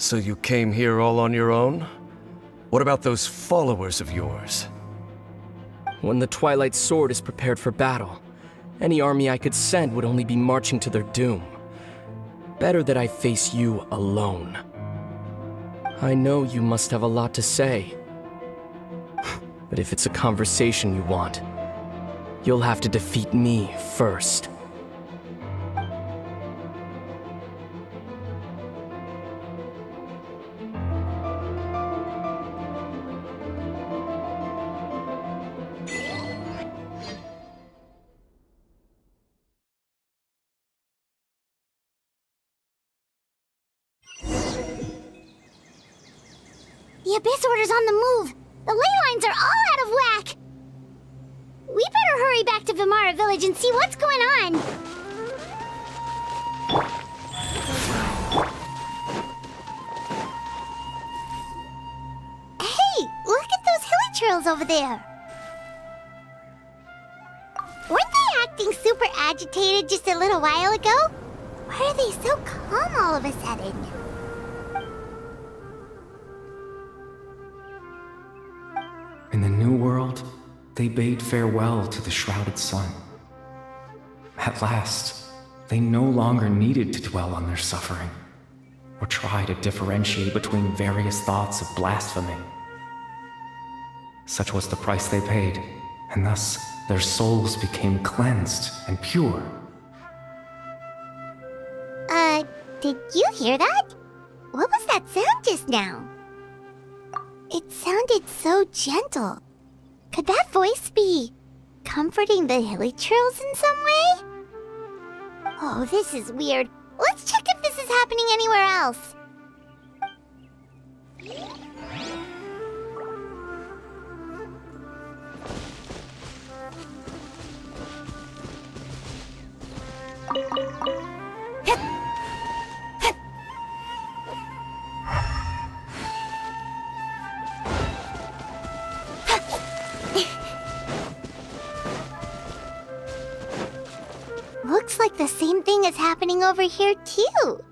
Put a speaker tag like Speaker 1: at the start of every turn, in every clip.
Speaker 1: So you came here all on your own? What about those followers of yours?
Speaker 2: When the Twilight Sword is prepared for battle, any army I could send would only be marching to their doom. Better that I face you alone. I know you must have a lot to say. But if it's a conversation you want, you'll have to defeat me first.
Speaker 3: The Abyss Order's on the move! The ley lines are all out of whack! We better hurry back to Vimara Village and see what's going on! Hey! Look at those hilly trails over there! Weren't they acting super agitated just a little while ago? Why are they so calm all of a sudden?
Speaker 4: In the New World, they bade farewell to the shrouded sun. At last, they no longer needed to dwell on their suffering, or try to differentiate between various thoughts of blasphemy. Such was the price they paid, and thus their souls became cleansed and pure.
Speaker 3: Did you hear that? What was that sound just now? It sounded so gentle. Could that voice be comforting the hilly trails in some way? Oh, this is weird. Let's check if this is happening anywhere else. Looks like the same thing is happening over here too.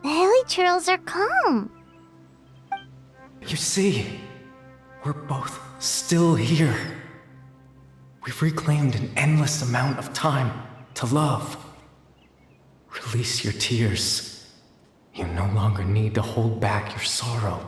Speaker 3: The hilly trails are calm.
Speaker 4: You see, we're both still here. We've reclaimed an endless amount of time to love. Release your tears. You no longer need to hold back your sorrow.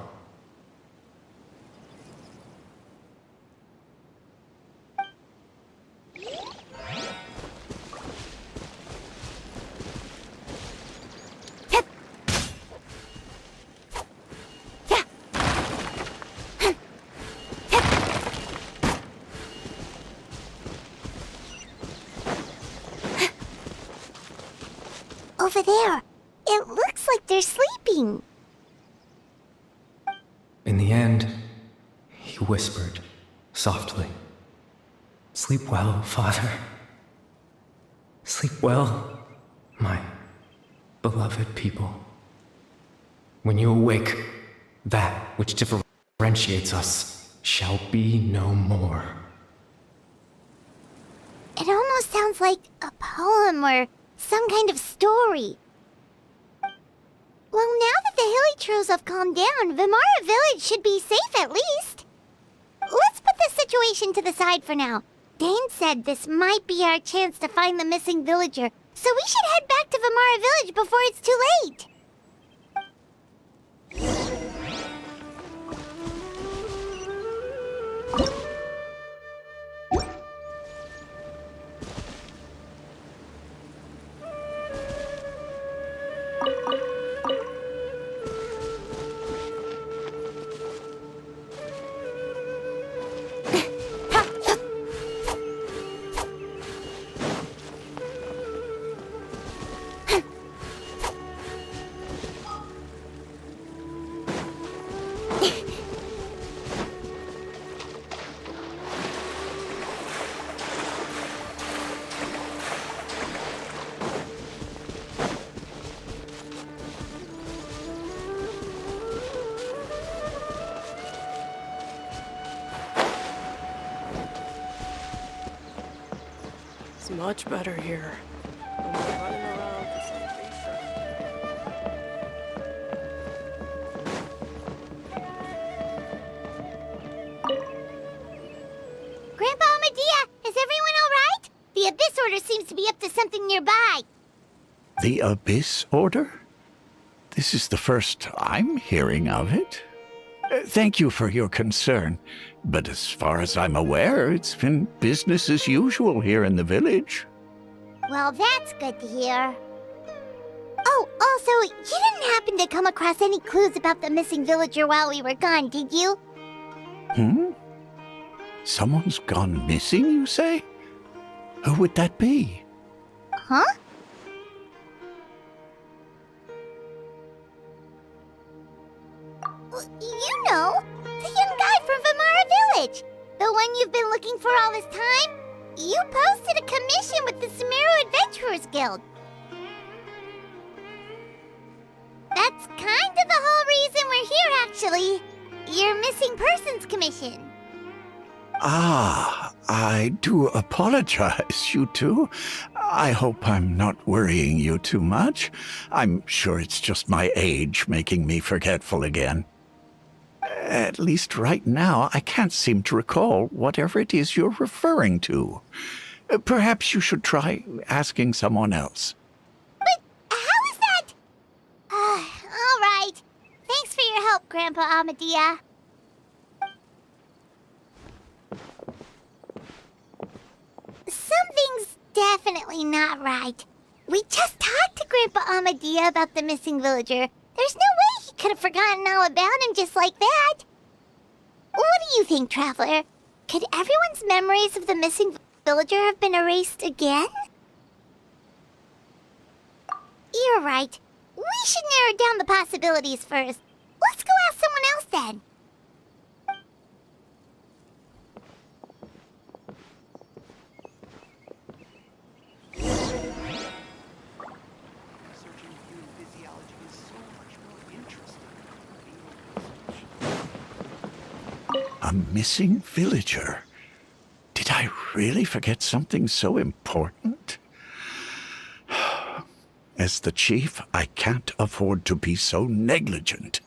Speaker 3: Over there. It looks like they're sleeping.
Speaker 4: In the end, he whispered, softly, "Sleep well, Father. Sleep well, my beloved people. When you awake, that which differentiates us shall be no more."
Speaker 3: It almost sounds like a poem or some kind of story. Well, now that the hilly trails have calmed down, Vimara Village should be safe at least. Let's put this situation to the side for now. Dane said this might be our chance to find the missing villager, so we should head back to Vimara Village before it's too late.
Speaker 2: It's much better here. No more running around for some reason.
Speaker 5: The Abyss Order? This is the first I'm hearing of it. Thank you for your concern, but as far as I'm aware, it's been business as usual here in the village.
Speaker 3: Well, that's good to hear. Oh, also, you didn't happen to come across any clues about the missing villager while we were gone, did you?
Speaker 5: Someone's gone missing, you say? Who would that be?
Speaker 3: Huh? You know, the young guy from Vamara Village. The one you've been looking for all this time. You posted a commission with the Sumeru Adventurers Guild. That's kind of the whole reason we're here, actually. Your missing persons commission.
Speaker 5: Ah, I do apologize, you two. I hope I'm not worrying you too much. I'm sure it's just my age making me forgetful again. At least right now, I can't seem to recall whatever it is you're referring to. Perhaps you should try asking someone else.
Speaker 3: But how is that? All right. Thanks for your help, Grandpa Amadia. Something's definitely not right. We just talked to Grandpa Amadia about the missing villager. There's no way he could have forgotten all about him just like that. What do you think, Traveler? Could everyone's memories of the missing villager have been erased again? You're right. We should narrow down the possibilities first. Let's go ask someone else then.
Speaker 5: A missing villager? Did I really forget something so important? As the chief, I can't afford to be so negligent.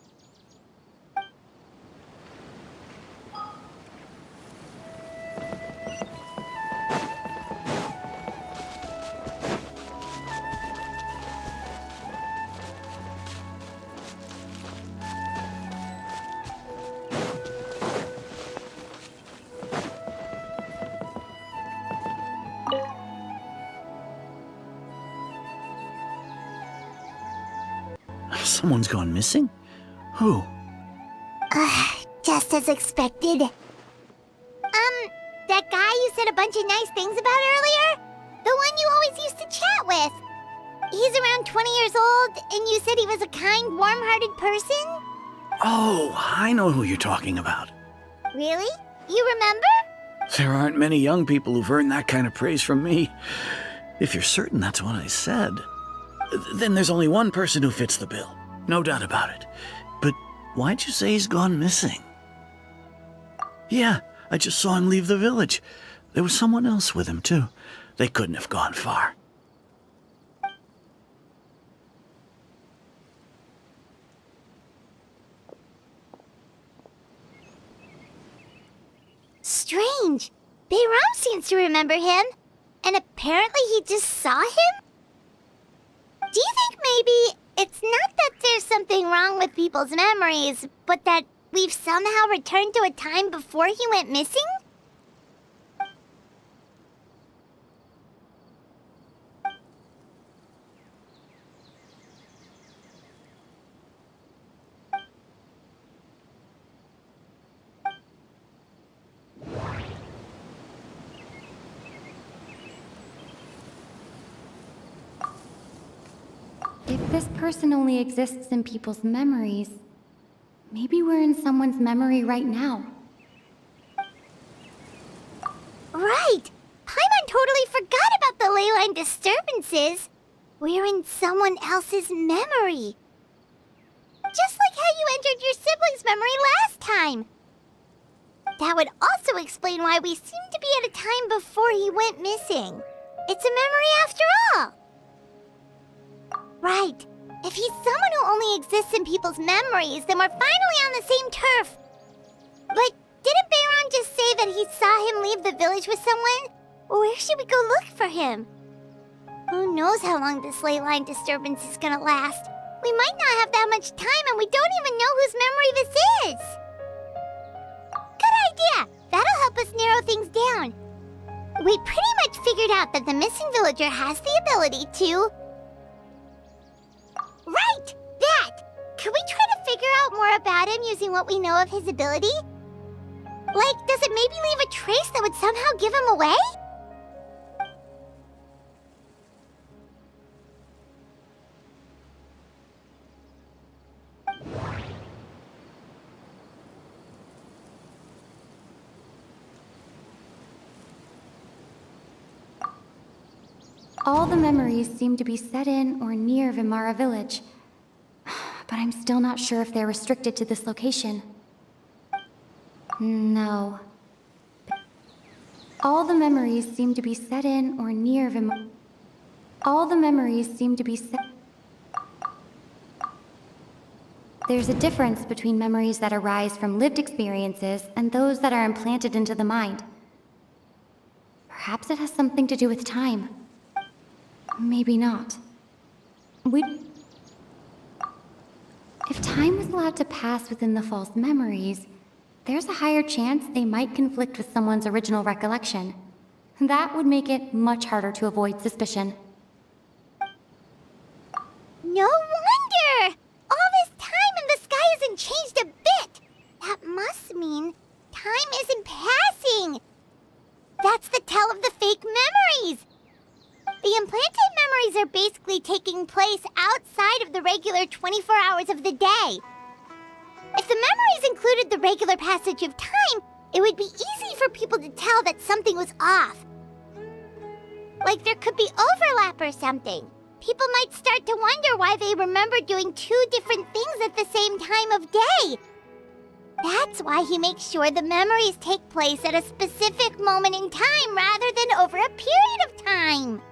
Speaker 6: Someone's gone missing? Who?
Speaker 3: Just as expected. That guy you said a bunch of nice things about earlier? The one you always used to chat with. He's around 20 years old, and you said he was a kind, warm-hearted person?
Speaker 6: Oh, I know who you're talking about.
Speaker 3: Really? You remember?
Speaker 6: There aren't many young people who've earned that kind of praise from me. If you're certain that's what I said, then there's only one person who fits the bill. No doubt about it. But why'd you say he's gone missing? Yeah, I just saw him leave the village. There was someone else with him, too. They couldn't have gone far.
Speaker 3: Strange. Bayram seems to remember him. And apparently he just saw him? Do you think maybe it's not that there's something wrong with people's memories, but that we've somehow returned to a time before he went missing?
Speaker 7: If this person only exists in people's memories, maybe we're in someone's memory right now.
Speaker 3: Right! Paimon totally forgot about the ley line disturbances. We're in someone else's memory. Just like how you entered your sibling's memory last time. That would also explain why we seem to be at a time before he went missing. It's a memory after all. Right. If he's someone who only exists in people's memories, then we're finally on the same turf. But didn't Bayron just say that he saw him leave the village with someone? Where should we go look for him? Who knows how long this ley line disturbance is gonna last? We might not have that much time and we don't even know whose memory this is! Good idea! That'll help us narrow things down. We pretty much figured out that the missing villager has the ability to... Right! That! Could we try to figure out more about him using what we know of his ability? Like, does it maybe leave a trace that would somehow give him away?
Speaker 7: All the memories seem to be set in or near Vimara village. But I'm still not sure if they're restricted to this location. No. All the memories seem to be set in or near Vimara. All the memories seem to be set... There's a difference between memories that arise from lived experiences and those that are implanted into the mind. Perhaps it has something to do with time. Maybe not. If time was allowed to pass within the false memories, there's a higher chance they might conflict with someone's original recollection. That would make it much harder to avoid suspicion.
Speaker 3: No wonder! All this time and the sky hasn't changed a bit! That must mean time isn't passing! That's the tell of the fake memories! The implanted memories are basically taking place outside of the regular 24 hours of the day. If the memories included the regular passage of time, it would be easy for people to tell that something was off. Like there could be overlap or something. People might start to wonder why they remember doing two different things at the same time of day. That's why he makes sure the memories take place at a specific moment in time rather than over a period of time.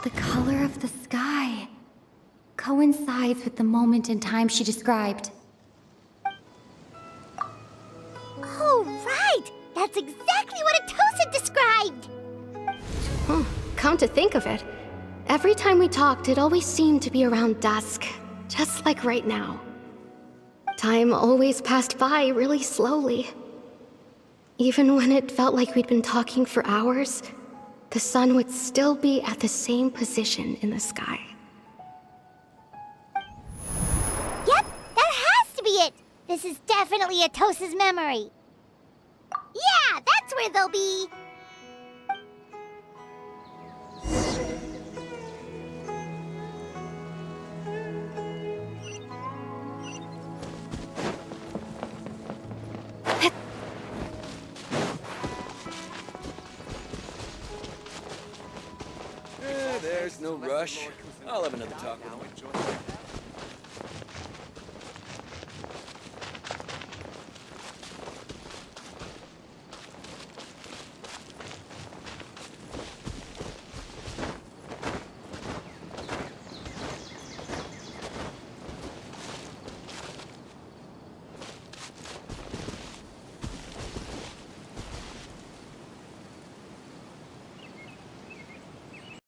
Speaker 7: The color of the sky coincides with the moment in time she described.
Speaker 3: Oh, right! That's exactly what Atosa described!
Speaker 8: Come to think of it, every time we talked, it always seemed to be around dusk, just like right now. Time always passed by really slowly. Even when it felt like we'd been talking for hours, the sun would still be at the same position in the sky.
Speaker 3: Yep, that has to be it! This is definitely Atosa's memory. Yeah, that's where they'll be!